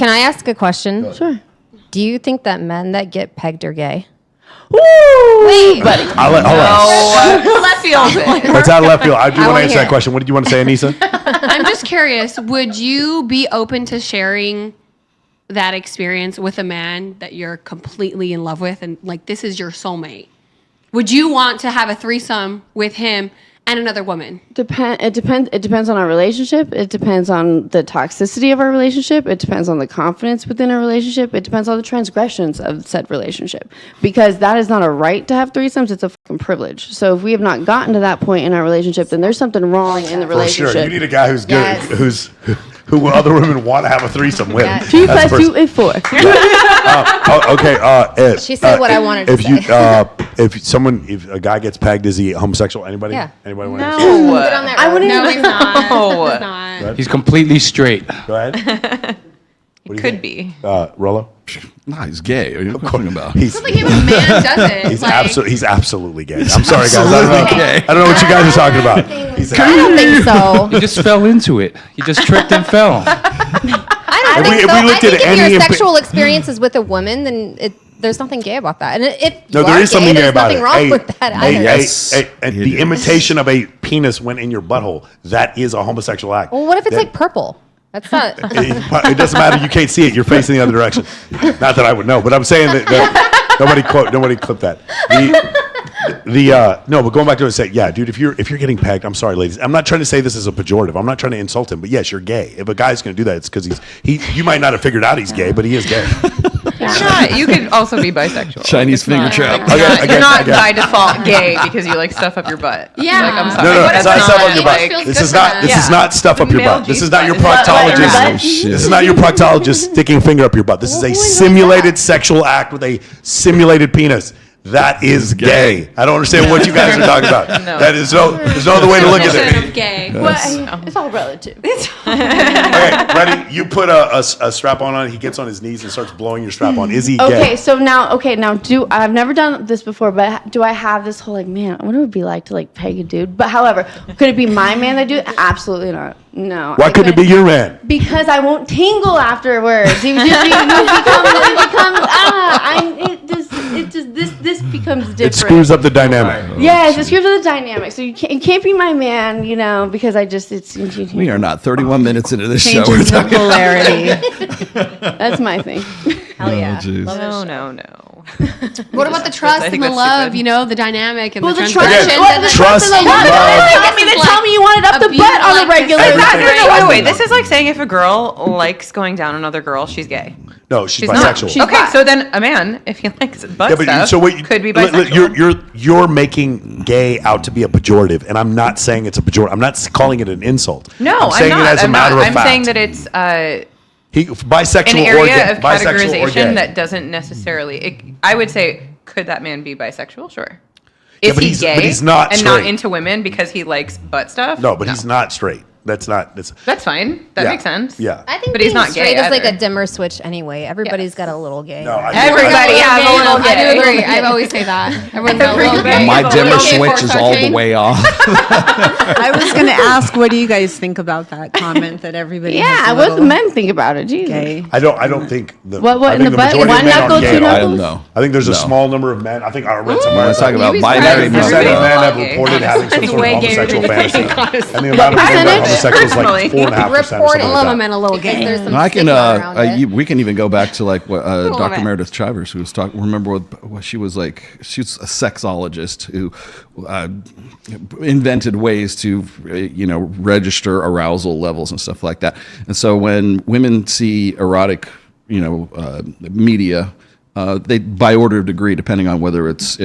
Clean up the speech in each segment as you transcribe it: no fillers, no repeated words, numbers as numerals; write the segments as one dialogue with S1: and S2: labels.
S1: Can I ask a question?
S2: Sure.
S1: Do you think that men that get pegged are gay?
S2: Woo!
S1: Wait, buddy.
S3: Left field.
S4: That's out of left field. I do want to answer that question. What did you want to say, Anissa?
S5: I'm just curious. Would you be open to sharing that experience with a man that you're completely in love with and like this is your soulmate? Would you want to have a threesome with him and another woman?
S2: It depends on our relationship. It depends on the toxicity of our relationship. It depends on the confidence within our relationship. It depends on the transgressions of said relationship. Because that is not a right to have threesomes. It's a fucking privilege. So if we have not gotten to that point in our relationship, then there's something wrong in the relationship.
S4: For sure. You need a guy who's good, who other women want to have a threesome with.
S2: 2 + 2 is 4.
S4: Okay.
S1: She said what I wanted to say.
S4: If a guy gets pegged, is he homosexual? Anybody?
S1: Yeah.
S4: Anybody want to
S3: No.
S4: answer?
S2: I wouldn't.
S5: No, he's not.
S3: No.
S5: He's not.
S6: He's completely straight.
S4: Go ahead.
S3: It could be.
S4: Rollo?
S7: Nah, he's gay. What are you talking about?
S4: He's
S5: It's like if a man does it.
S4: he's absolutely gay. I'm sorry, guys. I don't know what you guys are talking about.
S1: I don't think so.
S6: He just fell into it. He just tripped and fell.
S1: I don't think
S4: If
S1: so.
S4: we looked
S1: I
S4: at
S1: think if
S4: any
S1: your sexual experience is with a woman, then there's nothing gay about that. And if
S4: No,
S1: you
S4: there
S1: are
S4: is something gay
S1: there's
S4: about
S1: nothing
S4: it.
S1: wrong with that either.
S4: The imitation of a penis went in your butthole. That is a homosexual act.
S1: Well, what if it's like purple? That's not.
S4: It doesn't matter. You can't see it. You're facing the other direction. Not that I would know, but I'm saying that nobody clip that. No, but going back to what I said, yeah, dude, if you're getting pegged, I'm sorry, ladies. I'm not trying to say this as a pejorative. I'm not trying to insult him, but yes, you're gay. If a guy's going to do that, it's because you might not have figured out he's gay, but he is gay.
S3: You could also be bisexual.
S7: Chinese finger trap.
S3: You're not by default gay because you like stuff up your butt.
S5: Yeah.
S3: Like, I'm sorry.
S4: No,
S3: But
S4: it's not stuff up your
S5: It
S4: butt.
S5: feels
S4: This
S5: good
S4: is
S5: for
S4: not.
S5: them.
S4: This is not stuff up your
S3: Male
S4: butt. This is not your
S3: G-spot.
S4: proctologist. This is not your proctologist sticking a finger up your butt. This is a simulated sexual act with a simulated penis. That is gay. I don't understand what you guys are talking about.
S3: No.
S4: That is there's no other way to look at
S5: Definition
S4: it.
S5: of gay.
S2: It's all relative.
S4: Okay, ready? You put a strap on. He gets on his knees and starts blowing your strap on. Is he gay?
S2: Now I've never done this before, but do I have this whole like, man, I wonder what it would be like to like peg a dude? But however, could it be my man that do it? Absolutely not. No.
S4: Why couldn't it be your man?
S2: Because I won't tingle afterwards. You this becomes different.
S4: It screws up the dynamic.
S2: Yes, it screws up the dynamic. So you can't be my man, because it's.
S7: We are not 31 minutes into this show.
S8: Changes the polarity.
S2: That's my thing.
S1: Hell yeah.
S7: jeez.
S3: No.
S5: What about the trust and the love, the dynamic and the
S2: trust.
S5: transgression?
S2: The
S4: Trust,
S2: and the love.
S4: love.
S2: Tell me you wanted up the butt on a regular.
S3: Wait. This is like saying if a girl likes going down another girl, she's gay.
S4: No, she's
S3: not.
S4: bisexual.
S3: Okay, so then a man, if he likes butt stuff, could be bisexual.
S4: You're making gay out to be a pejorative, and I'm not saying it's a pejorative. I'm not calling it an insult.
S3: No,
S4: I'm saying it as a matter of fact.
S3: I'm saying that it's
S4: bisexual
S3: an
S4: or
S3: area
S4: gay.
S3: of
S4: Bisexual or
S3: categorization
S4: gay.
S3: that doesn't necessarily. I would say, could that man be bisexual? Sure. Is
S4: but
S3: he
S4: he's-
S3: gay
S4: but he's not
S3: and
S4: straight.
S3: not into women because he likes butt stuff?
S4: No, but he's not straight. That's
S3: fine. That makes sense.
S4: Yeah.
S1: I think
S3: But he's
S1: being
S3: not
S1: straight
S3: gay
S1: is like
S3: either.
S1: a dimmer switch anyway. Everybody's got a little gay.
S4: No,
S3: Everybody has a little
S5: I
S3: gay.
S5: do agree. I always say that. Everyone's got a little gay.
S7: My dimmer
S5: Okay,
S7: switch is all the
S5: Sartain.
S7: way off.
S8: I was going to ask, what do you guys think about that comment that everybody has a
S2: what do
S8: little
S2: men think about it? Jesus.
S8: gay?
S4: I don't think the.
S2: What
S4: I
S2: in
S4: think
S2: the
S4: the
S2: butt?
S4: majority
S2: One
S4: of men
S2: knuckle,
S4: are gay.
S2: two
S7: I
S2: knuckles?
S7: don't know.
S4: I think there's a
S7: No.
S4: small number of men. I think I read
S7: When
S4: somewhere.
S7: I talk about
S5: You'd be
S7: binary
S5: surprised.
S7: men,
S4: percent of men have
S5: Gay.
S4: reported having some sort of
S5: Way gayer
S4: homosexual
S5: than you
S4: fantasy,
S5: think, honestly.
S4: and the amount of men that are
S2: percentage?
S4: homosexual is like 4.5%.
S1: Report
S5: I love a man a little gay.
S1: There's some
S7: I can.
S1: stigma around it.
S7: We can even go back to like what
S5: love
S7: Dr.
S5: it.
S7: Meredith Chivers, who was talking. Remember what she was like? She was a sexologist who invented ways to, register arousal levels and stuff like that. And so when women see erotic, media. They by order of degree, depending on whether it's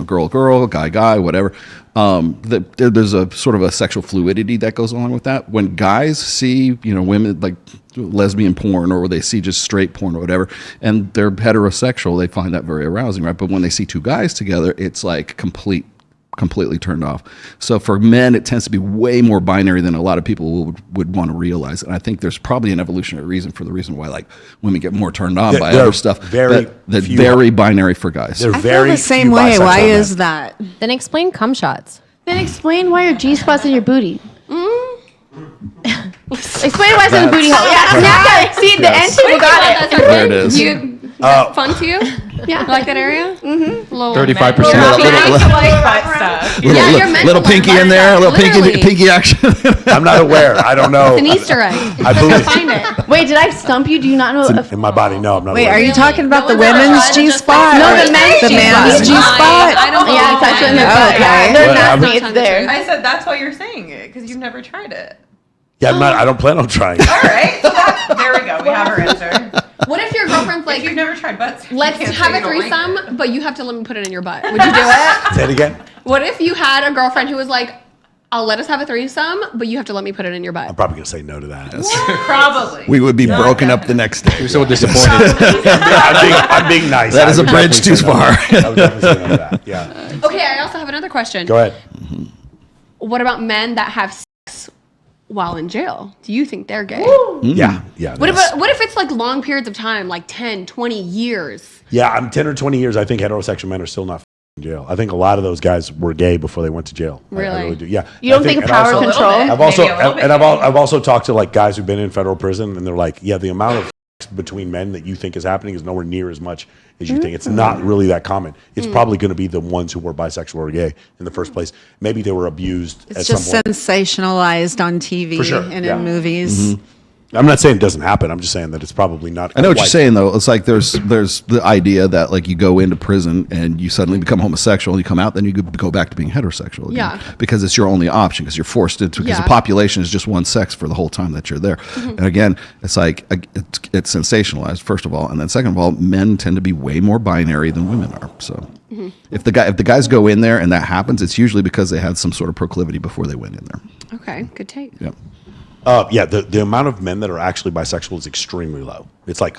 S7: girl, guy, whatever. There's a sort of a sexual fluidity that goes along with that. When guys see women like lesbian porn, or they see just straight porn or whatever, and they're heterosexual, they find that very arousing, right? But when they see two guys together, it's like completely turned off. So for men, it tends to be way more binary than a lot of people would want to realize. And I think there's probably an evolutionary reason for the reason why like women get more turned on by other stuff. That's very binary for guys.
S4: They're
S8: I
S4: very
S8: feel the same
S4: few
S8: way. Why
S4: bisexual
S8: is
S4: men.
S8: that?
S1: Then explain cum shots.
S2: Then explain why your G-spot's in your booty. Explain why it's in the booty hole. Yeah, see, the end people got it.
S5: That's our
S7: There it
S5: thing?
S7: is.
S5: Is that fun to you? Yeah. Like that area?
S6: 35%.
S5: Yeah, you're meant
S7: Little
S5: to learn
S7: pinky in
S5: about
S7: there, a
S5: that.
S7: little pinky
S5: Literally.
S7: pinky action.
S4: I'm not aware. I don't know.
S5: It's an Easter egg.
S4: I believe
S5: Find it.
S2: Wait, did I stump you? Do you not know?
S4: in my body. No, I'm not
S8: Wait,
S4: aware.
S8: are you talking about the
S5: No one's
S8: women's
S5: ever
S8: G
S5: tried to
S8: spot?
S2: No, the men's
S8: the
S2: G
S8: man's
S2: spot.
S8: G spot.
S5: I don't
S2: Yeah,
S5: believe
S2: it's actually in
S5: that.
S2: the butt.
S8: Okay.
S2: They're
S4: What?
S2: not me.
S5: I'm
S2: It's
S5: not
S2: there.
S3: I said that's why you're saying it because you've never tried it.
S4: Yeah, I don't plan on trying.
S3: All right, so there we go. We have our answer.
S5: What if your girlfriend's
S3: If you've
S5: like,
S3: never tried butts, you
S5: let's
S3: can't
S5: have
S3: say
S5: a
S3: you don't like
S5: threesome,
S3: it.
S5: but you have to let me put it in your butt? Would you do it?
S4: Say it again.
S5: What if you had a girlfriend who was like, I'll let us have a threesome, but you have to let me put it in your butt?
S4: I'm probably gonna say no to that.
S3: Probably.
S7: We would be broken up the next day.
S6: You're so disappointed.
S4: I'm being nice.
S7: That
S4: I
S7: is a
S4: would
S7: bridge
S4: definitely
S7: too
S4: say no.
S7: far.
S4: I would definitely say no to that. Yeah.
S5: Okay, I also have another question.
S4: Go ahead.
S5: What about men that have sex while in jail? Do you think they're gay?
S4: Yeah. Yeah.
S5: What
S4: that's-
S5: if it's like long periods of time, like 10, 20 years?
S4: Yeah, I'm 10 or 20 years. I think heterosexual men are still not in jail. I think a lot of those guys were gay before they went to jail. I
S5: Really?
S4: really do. Yeah.
S2: You don't
S4: I
S2: think of
S4: and
S2: power
S4: also-
S2: control?
S3: bit.
S4: I've also
S3: Maybe a little bit
S4: and
S3: gay.
S4: I've also talked to like guys who've been in federal prison, and they're like, yeah, the amount of sex between men that you think is happening is nowhere near as much as you think. It's not really that common. It's probably going to be the ones who were bisexual or gay in the first place. Maybe they were abused at
S8: It's
S4: some
S8: just
S4: point.
S8: sensationalized on TV
S4: For sure,
S8: and
S4: yeah.
S8: in movies.
S4: I'm not saying it doesn't happen. I'm just saying that it's probably not.
S7: I know what you're
S4: quite-
S7: saying though. It's like there's the idea that like you go into prison and you suddenly become homosexual, you come out, then you go back to being heterosexual again.
S5: Yeah.
S7: Because it's your only option because you're forced into because
S5: Yeah.
S7: the population is just one sex for the whole time that you're there. And again, it's like it's sensationalized first of all, and then second of all, men tend to be way more binary than women are. So if the guys go in there and that happens, it's usually because they had some sort of proclivity before they went in there.
S5: Okay, good take.
S7: Yep.
S4: Yeah, the amount of men that are actually bisexual is extremely low. It's like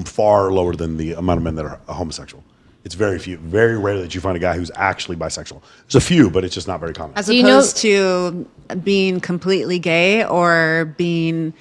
S4: far lower than the amount of men that are homosexual. It's very few, very rare that you find a guy who's actually bisexual. There's a few, but it's just not very common.
S8: As
S1: Do you know-
S8: opposed to being completely gay or being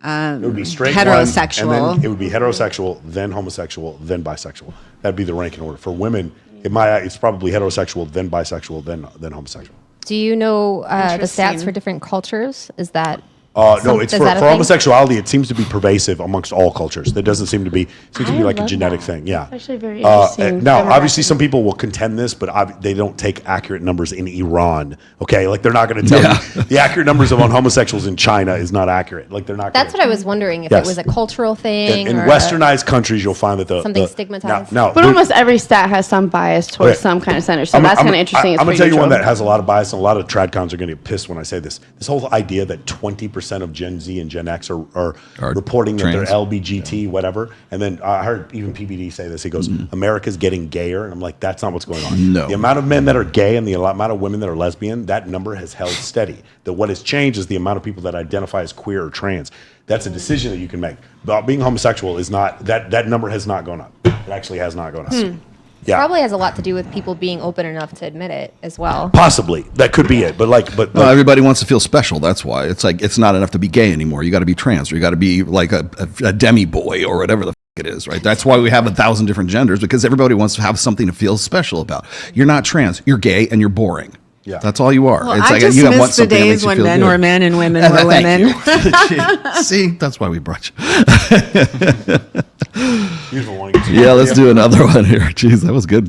S4: It would be straight
S8: heterosexual.
S4: one, and then it would be heterosexual, then homosexual, then bisexual. That'd be the rank in order. For women, it's probably heterosexual, then bisexual, then homosexual.
S1: Do you know the stats
S8: Interesting.
S1: for different cultures? Is that
S4: No, it's
S1: is
S4: for
S1: that a thing?
S4: homosexuality. It seems to be pervasive amongst all cultures. That doesn't seem to be like a genetic thing. Yeah.
S2: That's actually very interesting.
S4: Now, obviously, some people will contend this, but they don't take accurate numbers in Iran. Okay, like they're not going to tell you the accurate numbers of homosexuals in China is not accurate. Like they're not.
S1: That's what I was wondering if
S4: Yes.
S1: it was a cultural thing
S4: In
S1: or
S4: westernized countries, you'll find that
S1: something stigmatized.
S4: No,
S2: But almost every stat has some bias towards
S4: Okay.
S2: some kind of center. So that's kind of interesting.
S4: I'm going to tell you one that has a lot of bias, and a lot of tradcons are going to get pissed when I say this. This whole idea that 20% of Gen Z and Gen X are reporting that they're
S7: trans.
S4: LBGT, whatever. And then I heard even PBD say this. He goes, America's getting gayer. And I'm like, that's not what's going on.
S7: No.
S4: The amount of men that are gay and the amount of women that are lesbian, that number has held steady. That what has changed is the amount of people that identify as queer or trans. That's a decision that you can make. But being homosexual is not, that number has not gone up. It actually has not gone up. Yeah.
S1: Probably has a lot to do with people being open enough to admit it as well.
S4: Possibly. That could be it. But
S7: Well, everybody wants to feel special. That's why it's like it's not enough to be gay anymore. You got to be trans, or you got to be like a demi boy, or whatever the it is. Right? That's why we have 1,000 different genders because everybody wants to have something to feel special about. You're not trans. You're gay, and you're boring.
S4: Yeah.
S7: That's all you are.
S8: Well,
S7: it's
S8: I
S7: like
S8: just
S7: you want
S8: miss the
S7: something that makes
S8: days
S7: you
S8: when
S7: feel
S8: men
S7: good.
S8: were men and women were
S7: Thank
S8: women.
S7: you. See, that's why we brought you.
S4: beautiful one.
S7: Yeah, let's do another one here. Jeez, that was good.